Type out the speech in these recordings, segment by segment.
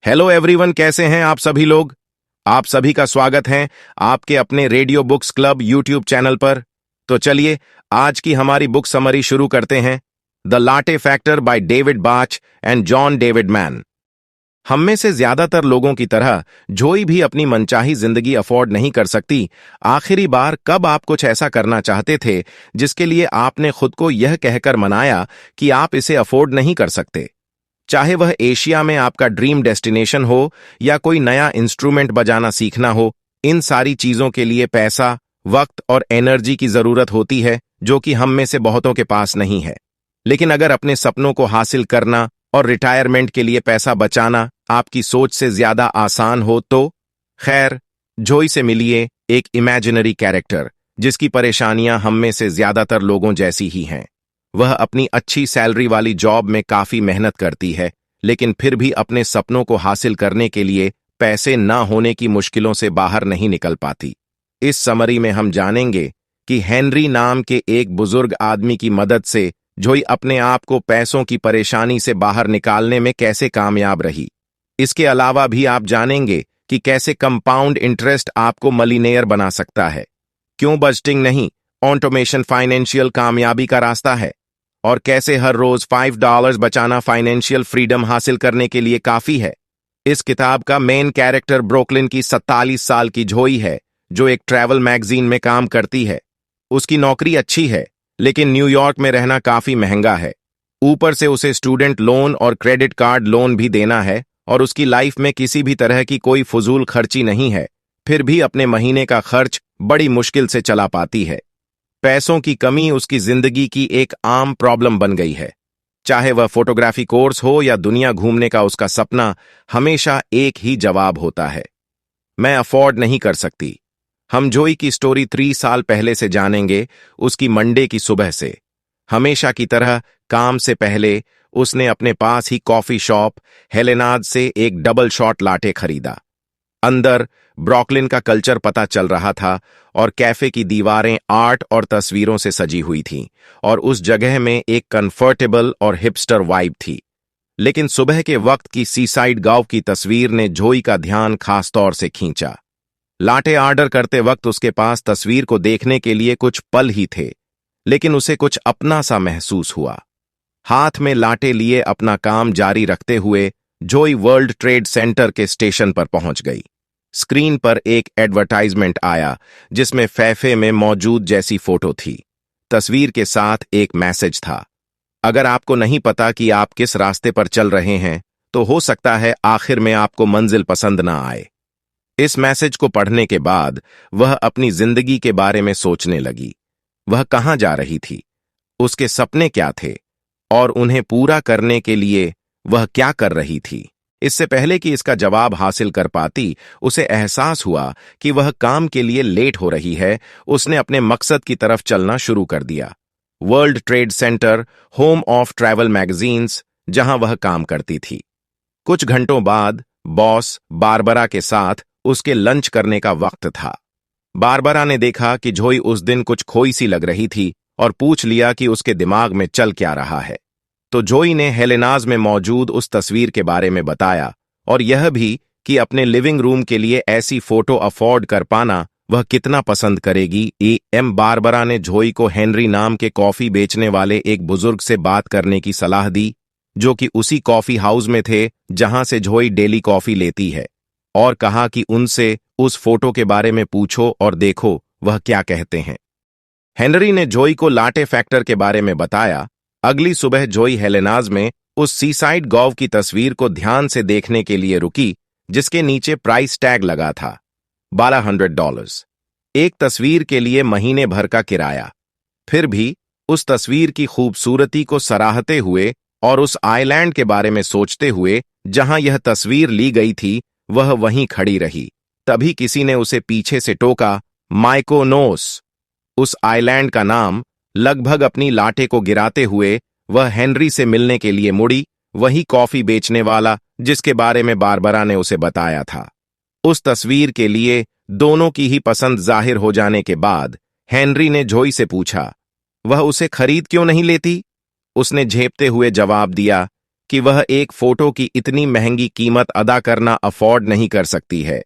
Hello everyone, कैसे हैं आप सभी लोग। आप सभी का स्वागत है आपके अपने radio books club YouTube channel पर। तो चलिए आज की हमारी बुक समरी शुरू करते हैं। The latte factor by David बाच एंड जॉन डेविड मैन। हम में से ज्यादातर लोगों की तरह जोई भी अपनी मनचाही जिंदगी अफोर्ड नहीं कर सकती। आखिरी बार कब आप कुछ ऐसा करना चाहते थे जिसके लिए आपने खुद को यह कहकर मनाया कि आप इसे अफोर्ड नहीं कर सकते? चाहे वह एशिया में आपका ड्रीम डेस्टिनेशन हो या कोई नया इंस्ट्रूमेंट बजाना सीखना हो, इन सारी चीजों के लिए पैसा, वक्त और एनर्जी की जरूरत होती है, जो कि हम में से बहुतों के पास नहीं है। लेकिन अगर अपने सपनों को हासिल करना और रिटायरमेंट के लिए पैसा बचाना आपकी सोच से ज्यादा आसान हो तो खैर, जोई से मिलिए, एक इमेजिनरी कैरेक्टर जिसकी परेशानियां हम में से ज्यादातर लोगों जैसी ही हैं। वह अपनी अच्छी सैलरी वाली जॉब में काफी मेहनत करती है, लेकिन फिर भी अपने सपनों को हासिल करने के लिए पैसे न होने की मुश्किलों से बाहर नहीं निकल पाती। इस समरी में हम जानेंगे कि हेनरी नाम के एक बुजुर्ग आदमी की मदद से जोई अपने आप को पैसों की परेशानी से बाहर निकालने में कैसे कामयाब रही। इसके अलावा भी आप जानेंगे कि कैसे कंपाउंड इंटरेस्ट आपको मलीनेयर बना सकता है, क्यों बजटिंग नहीं, ऑटोमेशन फाइनेंशियल कामयाबी का रास्ता है, और कैसे हर रोज $5 बचाना फाइनेंशियल फ्रीडम हासिल करने के लिए काफी है। इस किताब का मेन कैरेक्टर ब्रुकलिन की 47 साल की जोई है, जो एक ट्रैवल मैगजीन में काम करती है। उसकी नौकरी अच्छी है, लेकिन न्यूयॉर्क में रहना काफी महंगा है। ऊपर से उसे स्टूडेंट लोन और क्रेडिट कार्ड लोन भी देना है, और उसकी लाइफ में किसी भी तरह की कोई फजूल खर्ची नहीं है। फिर भी अपने महीने का खर्च बड़ी मुश्किल से चला पाती है। पैसों की कमी उसकी जिंदगी की एक आम प्रॉब्लम बन गई है। चाहे वह फोटोग्राफी कोर्स हो या दुनिया घूमने का उसका सपना, हमेशा एक ही जवाब होता है, मैं अफोर्ड नहीं कर सकती। हम जोई की स्टोरी 3 साल पहले से जानेंगे, उसकी मंडे की सुबह से। हमेशा की तरह काम से पहले उसने अपने पास ही कॉफी शॉप हेलेनाज से एक डबल शॉट लाटे खरीदा। अंदर ब्रुकलिन का कल्चर पता चल रहा था, और कैफे की दीवारें आर्ट और तस्वीरों से सजी हुई थीं, और उस जगह में एक कंफर्टेबल और हिपस्टर वाइब थी। लेकिन सुबह के वक्त की सीसाइड गांव की तस्वीर ने जोई का ध्यान खास तौर से खींचा। लाटे ऑर्डर करते वक्त उसके पास तस्वीर को देखने के लिए कुछ पल ही थे, लेकिन उसे कुछ अपना सा महसूस हुआ। हाथ में लाटे लिए अपना काम जारी रखते हुए जोई वर्ल्ड ट्रेड सेंटर के स्टेशन पर पहुंच गई। स्क्रीन पर एक एडवर्टाइजमेंट आया, जिसमें फैफे में मौजूद जैसी फोटो थी। तस्वीर के साथ एक मैसेज था, अगर आपको नहीं पता कि आप किस रास्ते पर चल रहे हैं, तो हो सकता है आखिर में आपको मंजिल पसंद ना आए। इस मैसेज को पढ़ने के बाद वह अपनी जिंदगी के बारे में सोचने लगी। वह कहां जा रही थी, उसके सपने क्या थे, और उन्हें पूरा करने के लिए वह क्या कर रही थी। इससे पहले कि इसका जवाब हासिल कर पाती, उसे एहसास हुआ कि वह काम के लिए लेट हो रही है। उसने अपने मकसद की तरफ चलना शुरू कर दिया, world trade centre, home of travel magazines, जहां वह काम करती थी। कुछ घंटों बाद बॉस बारबरा के साथ उसके लंच करने का वक्त था। बारबरा ने देखा कि जोई उस दिन कुछ खोई सी लग रही थी, और पूछ लिया कि उसके दिमाग में चल क्या रहा है। तो जोई ने हेलेनाज में मौजूद उस तस्वीर के बारे में बताया, और यह भी कि अपने लिविंग रूम के लिए ऐसी फोटो अफोर्ड कर पाना वह कितना पसंद करेगी। बारबरा ने जोई को हेनरी नाम के कॉफी बेचने वाले एक बुजुर्ग से बात करने की सलाह दी, जो कि उसी कॉफी हाउस में थे जहां से जोई डेली कॉफी लेती है, और कहा कि उनसे उस फोटो के बारे में पूछो और देखो वह क्या कहते हैं। हेनरी ने जोई को लाटे फैक्टर के बारे में बताया। अगली सुबह जोई हेलेनाज में उस सीसाइड गांव की तस्वीर को ध्यान से देखने के लिए रुकी, जिसके नीचे प्राइस टैग लगा था, $1200। एक तस्वीर के लिए महीने भर का किराया। फिर भी उस तस्वीर की खूबसूरती को सराहते हुए और उस आइलैंड के बारे में सोचते हुए जहां यह तस्वीर ली गई थी, वह वहीं खड़ी रही। तभी किसी ने उसे पीछे से टोका, माइकोनोस, उस आइलैंड का नाम। लगभग अपनी लाटे को गिराते हुए वह हेनरी से मिलने के लिए मुड़ी, वही कॉफी बेचने वाला जिसके बारे में बारबरा ने उसे बताया था। उस तस्वीर के लिए दोनों की ही पसंद जाहिर हो जाने के बाद हेनरी ने जोई से पूछा, वह उसे खरीद क्यों नहीं लेती? उसने झेपते हुए जवाब दिया, कि वह एक फोटो की इतनी महंगी कीमत अदा करना अफोर्ड नहीं कर सकती है।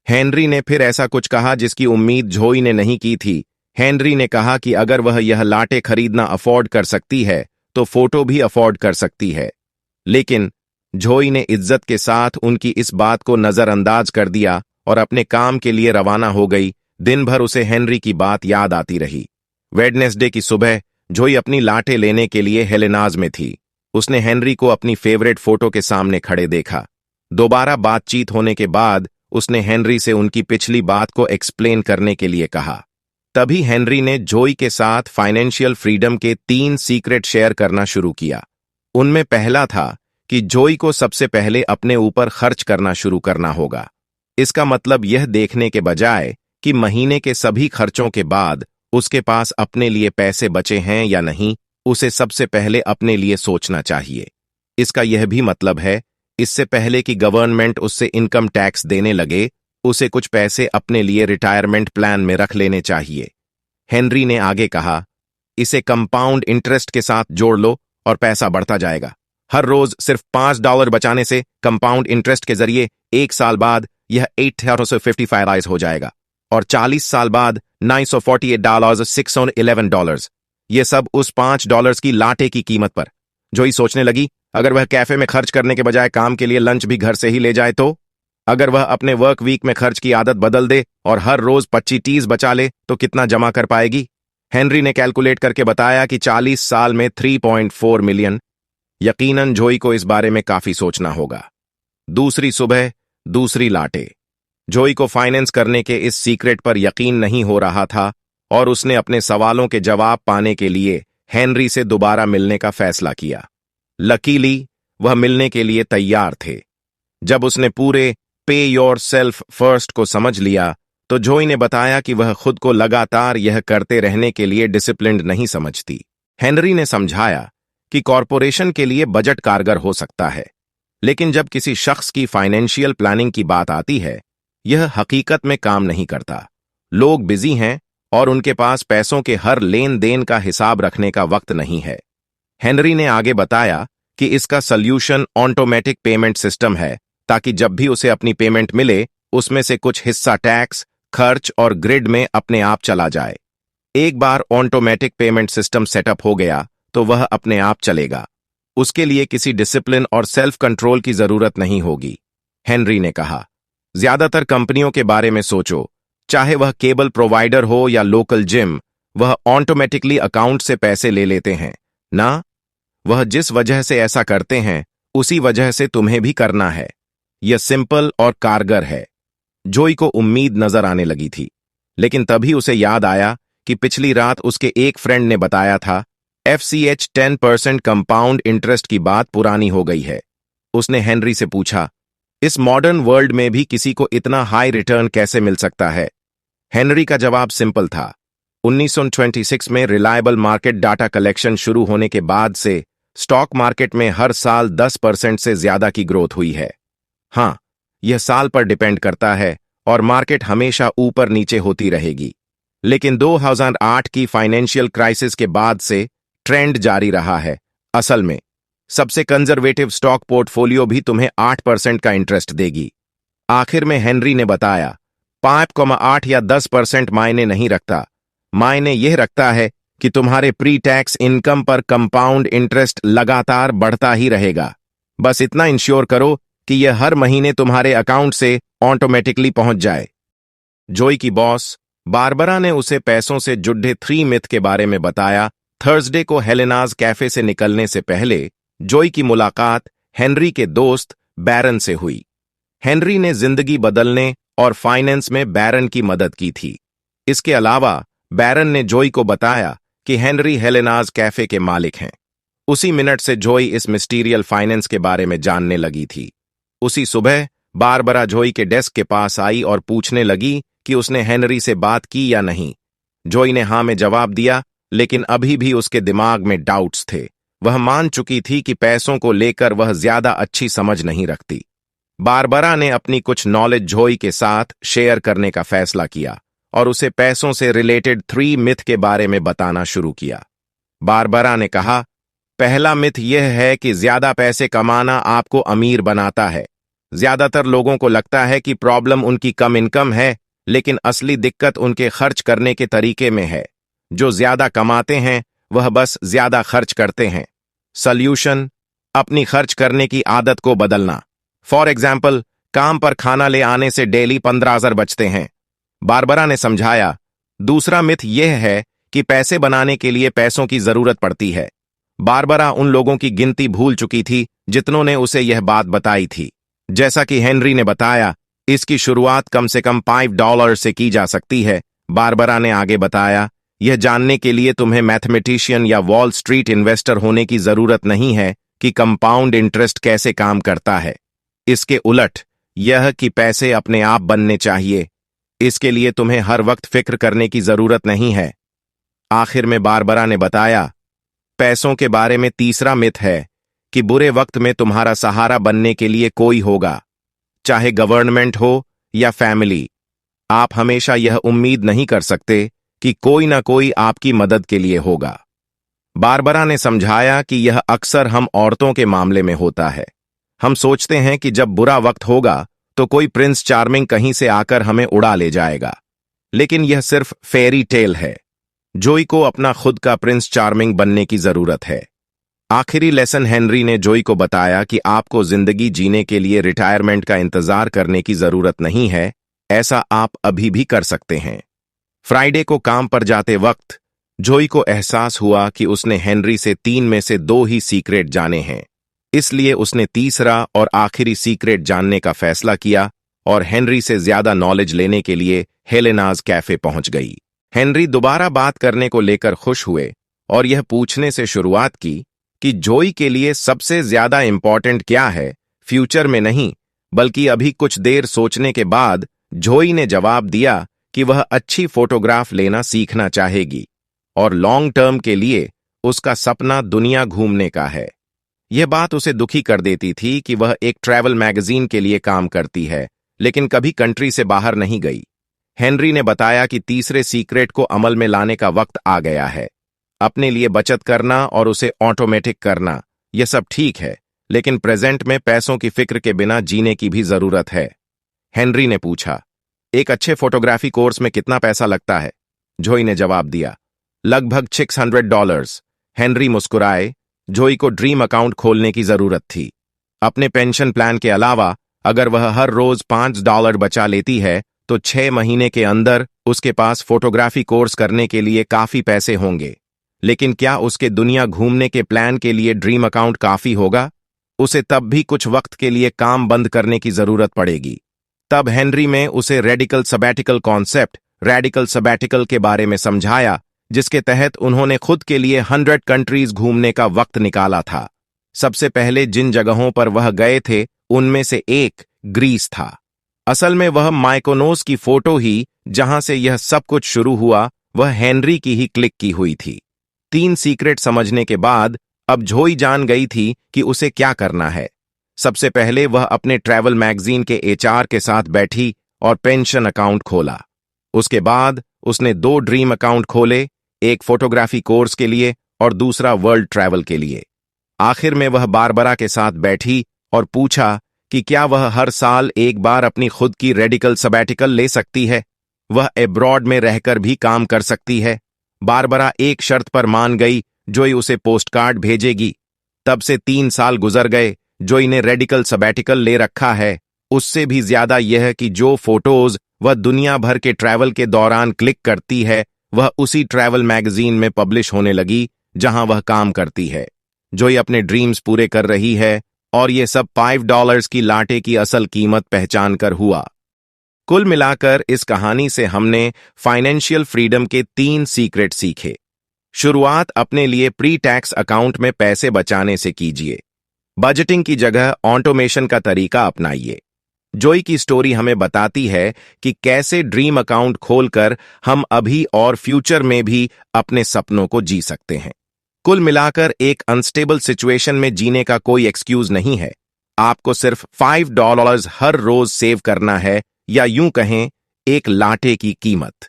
हेनरी ने फिर ऐसा कुछ कहा जिसकी उम्मीद जोई ने नहीं की थी। हेनरी ने कहा कि अगर वह यह लाटे खरीदना अफोर्ड कर सकती है तो फोटो भी अफोर्ड कर सकती है। लेकिन जोई ने इज्जत के साथ उनकी इस बात को नजरअंदाज कर दिया और अपने काम के लिए रवाना हो गई। दिन भर उसे हेनरी की बात याद आती रही। वेडनेसडे की सुबह जोई अपनी लाटे लेने के लिए हेलेनाज में थी। उसने हेनरी को अपनी फेवरेट फोटो के सामने खड़े देखा। दोबारा बातचीत होने के बाद उसने हेनरी से उनकी पिछली बात को एक्सप्लेन करने के लिए कहा। तभी हेनरी ने जोई के साथ फाइनेंशियल फ्रीडम के 3 सीक्रेट शेयर करना शुरू किया। उनमें पहला था कि जोई को सबसे पहले अपने ऊपर खर्च करना शुरू करना होगा। इसका मतलब यह देखने के बजाय कि महीने के सभी खर्चों के बाद उसके पास अपने लिए पैसे बचे हैं या नहीं, उसे सबसे पहले अपने लिए सोचना चाहिए। इसका यह भी मतलब है, इससे पहले कि गवर्नमेंट उससे इनकम टैक्स देने लगे, उसे कुछ पैसे अपने लिए रिटायरमेंट प्लान में रख लेने चाहिए। हेनरी ने आगे कहा, इसे कंपाउंड इंटरेस्ट के साथ जोड़ लो और पैसा बढ़ता जाएगा। हर रोज सिर्फ $5 बचाने से कंपाउंड इंटरेस्ट के जरिए 1 साल बाद यह $855 हो जाएगा और 40 साल बाद $948 $611। यह सब उस $5 की लाटे की कीमत पर। जोई सोचने लगी, अगर वह कैफे में खर्च करने के बजाय काम के लिए लंच भी घर से ही ले जाए तो? अगर वह अपने वर्क वीक में खर्च की आदत बदल दे और हर रोज 25 बचा ले तो कितना जमा कर पाएगी? हेनरी ने कैलकुलेट करके बताया कि 40 साल में 3.4 मिलियन। यकीनन जोई को इस बारे में काफी सोचना होगा। दूसरी सुबह, दूसरी लाटे। जोई को फाइनेंस करने के इस सीक्रेट पर यकीन नहीं हो रहा था और उसने अपने सवालों के जवाब पाने के लिए हेनरी से दोबारा मिलने का फैसला किया। लकीली वह मिलने के लिए तैयार थे। जब उसने पूरे पे योर सेल्फ फर्स्ट को समझ लिया तो जोई ने बताया कि वह खुद को लगातार यह करते रहने के लिए डिसिप्लिन्ड नहीं समझती। हेनरी ने समझाया कि कॉरपोरेशन के लिए बजट कारगर हो सकता है, लेकिन जब किसी शख्स की फाइनेंशियल प्लानिंग की बात आती है, यह हकीकत में काम नहीं करता। लोग बिजी हैं और उनके पास पैसों के हर लेन देन का हिसाब रखने का वक्त नहीं है। हेनरी ने आगे बताया कि इसका सल्यूशन ऑटोमेटिक पेमेंट सिस्टम है, ताकि जब भी उसे अपनी पेमेंट मिले उसमें से कुछ हिस्सा टैक्स, खर्च और ग्रिड में अपने आप चला जाए। एक बार ऑटोमेटिक पेमेंट सिस्टम सेटअप हो गया तो वह अपने आप चलेगा। उसके लिए किसी डिसिप्लिन और सेल्फ कंट्रोल की जरूरत नहीं होगी। हेनरी ने कहा, ज्यादातर कंपनियों के बारे में सोचो, चाहे वह केबल प्रोवाइडर हो या लोकल जिम, वह ऑटोमेटिकली अकाउंट से पैसे ले लेते हैं ना? वह जिस वजह से ऐसा करते हैं उसी वजह से तुम्हें भी करना है। यह सिंपल और कारगर है। जोई को उम्मीद नजर आने लगी थी, लेकिन तभी उसे याद आया कि पिछली रात उसके एक फ्रेंड ने बताया था FCH 10% कंपाउंड इंटरेस्ट की बात पुरानी हो गई है। उसने हेनरी से पूछा, इस मॉडर्न वर्ल्ड में भी किसी को इतना हाई रिटर्न कैसे मिल सकता है? हेनरी का जवाब सिंपल था। 1926 में रिलायबल मार्केट डाटा कलेक्शन शुरू होने के बाद से स्टॉक मार्केट में हर साल 10% से ज्यादा की ग्रोथ हुई है। हाँ, यह साल पर डिपेंड करता है और मार्केट हमेशा ऊपर नीचे होती रहेगी, लेकिन 2008 की फाइनेंशियल क्राइसिस के बाद से ट्रेंड जारी रहा है। असल में सबसे कंजर्वेटिव स्टॉक पोर्टफोलियो भी तुम्हें 8% का इंटरेस्ट देगी। आखिर में हेनरी ने बताया, 5,8 या 10% मायने नहीं रखता। मायने यह रखता है कि तुम्हारे प्री टैक्स इनकम पर कंपाउंड इंटरेस्ट लगातार बढ़ता ही रहेगा। बस इतना इंश्योर करो कि यह हर महीने तुम्हारे अकाउंट से ऑटोमेटिकली पहुंच जाए। जोई की बॉस बारबरा ने उसे पैसों से जुड़े 3 मिथ के बारे में बताया। थर्सडे को हेलेनाज कैफे से निकलने से पहले जोई की मुलाकात हेनरी के दोस्त बैरन से हुई। हेनरी ने जिंदगी बदलने और फाइनेंस में बैरन की मदद की थी। इसके अलावा बैरन ने जोई को बताया कि हेनरी हेलेनाज कैफे के मालिक हैं। उसी मिनट से जोई इस मिस्टीरियल फाइनेंस के बारे में जानने लगी थी। उसी सुबह बारबरा जोई के डेस्क के पास आई और पूछने लगी कि उसने हेनरी से बात की या नहीं। जोई ने हाँ में जवाब दिया, लेकिन अभी भी उसके दिमाग में डाउट्स थे। वह मान चुकी थी कि पैसों को लेकर वह ज्यादा अच्छी समझ नहीं रखती। बारबरा ने अपनी कुछ नॉलेज जोई के साथ शेयर करने का फैसला किया और उसे पैसों से रिलेटेड 3 मिथ के बारे में बताना शुरू किया। बारबरा ने कहा, पहला मिथ यह है कि ज्यादा पैसे कमाना आपको अमीर बनाता है। ज्यादातर लोगों को लगता है कि प्रॉब्लम उनकी कम इनकम है, लेकिन असली दिक्कत उनके खर्च करने के तरीके में है। जो ज्यादा कमाते हैं वह बस ज्यादा खर्च करते हैं। सल्यूशन, अपनी खर्च करने की आदत को बदलना। फॉर एग्जाम्पल, काम पर खाना ले आने से डेली 15,000 बचते हैं। बारबरा ने समझाया। दूसरा मिथ यह है कि पैसे बनाने के लिए पैसों की जरूरत पड़ती है। बारबरा उन लोगों की गिनती भूल चुकी थी जितनों ने उसे यह बात बताई थी। जैसा कि हेनरी ने बताया, इसकी शुरुआत कम से कम $5 से की जा सकती है। बारबरा ने आगे बताया, यह जानने के लिए तुम्हें मैथमेटिशियन या वॉल स्ट्रीट इन्वेस्टर होने की जरूरत नहीं है कि कंपाउंड इंटरेस्ट कैसे काम करता है। इसके उलट यह कि पैसे अपने आप बनने चाहिए। इसके लिए तुम्हें हर वक्त फिक्र करने की जरूरत नहीं है। आखिर में बारबरा ने बताया, पैसों के बारे में तीसरा मिथ है कि बुरे वक्त में तुम्हारा सहारा बनने के लिए कोई होगा, चाहे गवर्नमेंट हो या फैमिली। आप हमेशा यह उम्मीद नहीं कर सकते कि कोई ना कोई आपकी मदद के लिए होगा। बारबरा ने समझाया कि यह अक्सर हम औरतों के मामले में होता है। हम सोचते हैं कि जब बुरा वक्त होगा तो कोई प्रिंस चार्मिंग कहीं से आकर हमें उड़ा ले जाएगा, लेकिन यह सिर्फ फेरी टेल है। जोई को अपना खुद का प्रिंस चार्मिंग बनने की जरूरत है। आखिरी लेसन हेनरी ने जोई को बताया कि आपको जिंदगी जीने के लिए रिटायरमेंट का इंतजार करने की जरूरत नहीं है, ऐसा आप अभी भी कर सकते हैं। फ्राइडे को काम पर जाते वक्त जोई को एहसास हुआ कि उसने हेनरी से 3 में से 2 ही सीक्रेट जाने हैं। इसलिए उसने तीसरा और आखिरी सीक्रेट जानने का फैसला किया और हेनरी से ज्यादा नॉलेज लेने के लिए हेलेनाज कैफे पहुंच गई। हेनरी दोबारा बात करने को लेकर खुश हुए और यह पूछने से शुरुआत की कि जोई के लिए सबसे ज्यादा इंपॉर्टेंट क्या है, फ्यूचर में नहीं बल्कि अभी। कुछ देर सोचने के बाद जोई ने जवाब दिया कि वह अच्छी फोटोग्राफ लेना सीखना चाहेगी और लॉन्ग टर्म के लिए उसका सपना दुनिया घूमने का है। यह बात उसे दुखी कर देती थी कि वह एक ट्रैवल मैगजीन के लिए काम करती है, लेकिन कभी कंट्री से बाहर नहीं गई। हेनरी ने बताया कि तीसरे सीक्रेट को अमल में लाने का वक्त आ गया है। अपने लिए बचत करना और उसे ऑटोमेटिक करना, यह सब ठीक है, लेकिन प्रेजेंट में पैसों की फिक्र के बिना जीने की भी जरूरत है। हेनरी ने पूछा, एक अच्छे फोटोग्राफी कोर्स में कितना पैसा लगता है? जोई ने जवाब दिया, लगभग $600। हेनरी मुस्कुराए। जोई को ड्रीम अकाउंट खोलने की जरूरत थी। अपने पेंशन प्लान के अलावा अगर वह हर रोज $5 बचा लेती है तो 6 महीने के अंदर उसके पास फोटोग्राफी कोर्स करने के लिए काफी पैसे होंगे। लेकिन क्या उसके दुनिया घूमने के प्लान के लिए ड्रीम अकाउंट काफी होगा? उसे तब भी कुछ वक्त के लिए काम बंद करने की जरूरत पड़ेगी। तब हेनरी में उसे radical sabbatical concept, radical sabbatical के बारे में समझाया, जिसके तहत उन्होंने खुद के लिए 100 कंट्रीज घूमने का वक्त निकाला था। सबसे पहले जिन जगहों पर वह गए थे उनमें से एक ग्रीस था। असल में वह माइकोनोस की फोटो ही जहां से यह सब कुछ शुरू हुआ वह हेनरी की ही क्लिक की हुई थी। 3 सीक्रेट समझने के बाद अब जोई जान गई थी कि उसे क्या करना है। सबसे पहले वह अपने ट्रैवल मैगजीन के एचआर के साथ बैठी और पेंशन अकाउंट खोला। उसके बाद उसने 2 ड्रीम अकाउंट खोले, एक फोटोग्राफी कोर्स के लिए और दूसरा वर्ल्ड ट्रैवल के लिए। आखिर में वह बारबरा के साथ बैठी और पूछा कि क्या वह हर साल एक बार अपनी खुद की रेडिकल सबैटिकल ले सकती है। वह एब्रॉड में रहकर भी काम कर सकती है। बारबरा एक शर्त पर मान गई, जोई उसे पोस्टकार्ड भेजेगी। तब से 3 साल गुजर गए। जोई ने रेडिकल सबैटिकल ले रखा है। उससे भी ज्यादा यह कि जो फोटोज वह दुनिया भर के ट्रैवल के दौरान क्लिक करती है वह उसी ट्रैवल मैगजीन में पब्लिश होने लगी जहां वह काम करती है। जोई अपने ड्रीम्स पूरे कर रही है और ये सब $5 की लाटे की असल कीमत पहचान कर हुआ। कुल मिलाकर इस कहानी से हमने फाइनेंशियल फ्रीडम के 3 सीक्रेट सीखे। शुरुआत अपने लिए प्री टैक्स अकाउंट में पैसे बचाने से कीजिए। बजटिंग की जगह ऑटोमेशन का तरीका अपनाइए। जोई की स्टोरी हमें बताती है कि कैसे ड्रीम अकाउंट खोलकर हम अभी और फ्यूचर में भी अपने सपनों को जी सकते हैं। कुल मिलाकर एक अनस्टेबल सिचुएशन में जीने का कोई एक्सक्यूज नहीं है। आपको सिर्फ $5 हर रोज सेव करना है, या यूं कहें एक लाटे की कीमत।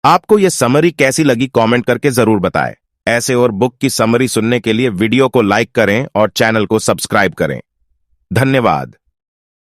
आपको यह समरी कैसी लगी कमेंट करके जरूर बताएं। ऐसे और बुक की समरी सुनने के लिए वीडियो को लाइक करें और चैनल को सब्सक्राइब करें। धन्यवाद।